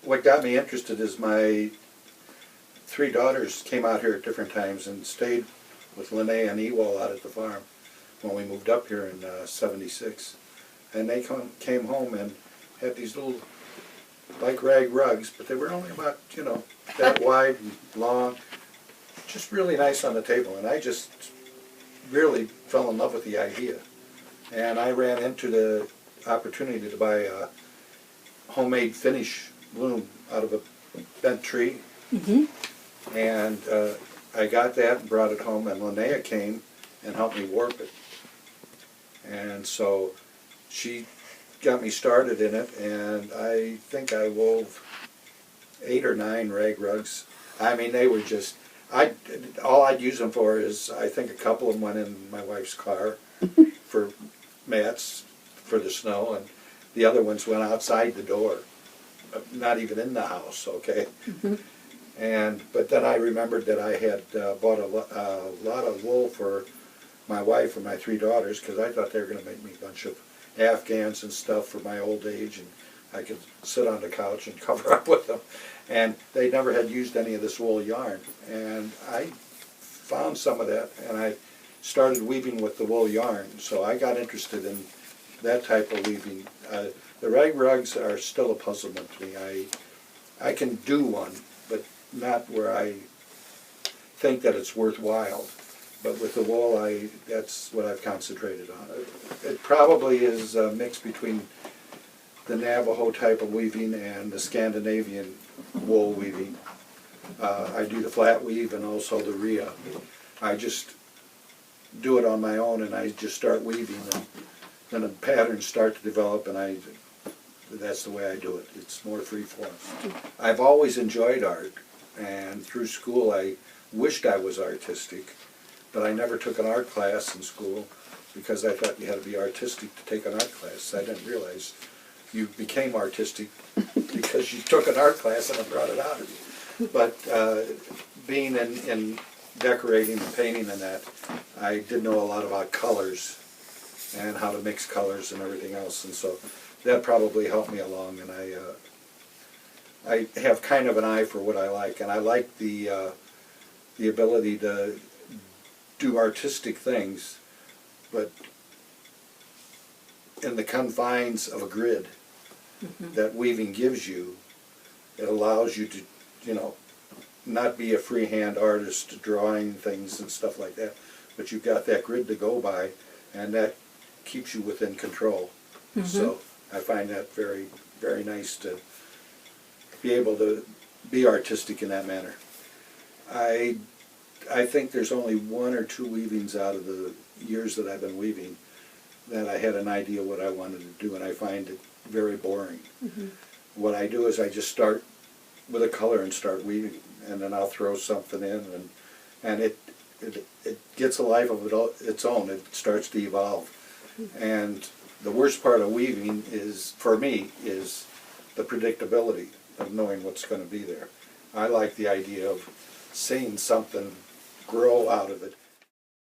what got me interested is my three daughters came out here at different times and stayed with Linnea and Ewell out at the farm when we moved up here in '76. And they came home and had these little, like rag rugs, but they were only about, you know, that wide and long. Just really nice on the table. And I just really fell in love with the idea. And I ran into the opportunity to buy a homemade finish loom out of a bent tree. Mm-hmm. And I got that and brought it home, and Linnea came and helped me warp it. And so she got me started in it, and I think I wove 8 or 9 rag rugs. I mean, they were just, all I'd use them for is, I think a couple of them went in my wife's car for mats for the snow, and the other ones went outside the door, not even in the house, okay? Mm-hmm. But then I remembered that I had bought a lot of wool for my wife and my 3 daughters, because I thought they were going to make me a bunch of Afghans and stuff for my old age, and I could sit on the couch and cover up with them. And they never had used any of this wool yarn. And I found some of that, and I started weaving with the wool yarn. So I got interested in that type of weaving. The rag rugs are still a puzzlement to me. I can do one, but not where I think that it's worthwhile. But with the wool, that's what I've concentrated on. It probably is a mix between the Navajo type of weaving and the Scandinavian wool weaving. I do the flat weave and also the rhea. I just do it on my own, and I just start weaving, and then the patterns start to develop, and that's the way I do it. It's more free-form. I've always enjoyed art, and through school I wished I was artistic, but I never took an art class in school because I thought you had to be artistic to take an art class. I didn't realize you became artistic because you took an art class and it brought it out of you. But being in decorating and painting and that, I did know a lot about colors and how to mix colors and everything else, and so that probably helped me along. And I have kind of an eye for what I like, and I like the ability to do artistic things, but in the confines of a grid that weaving gives you. It allows you to, you know, not be a freehand artist drawing things and stuff like that, but you've got that grid to go by, and that keeps you within control. So I find that very, very nice to be able to be artistic in that manner. I think there's only 1 or 2 weavings out of the years that I've been weaving that I had an idea what I wanted to do, and I find it very boring. What I do is I just start with a color and start weaving, and then I'll throw something in, and it gets a life of its own. It starts to evolve. And the worst part of weaving is, for me, is the predictability of knowing what's going to be there. I like the idea of seeing something grow out of it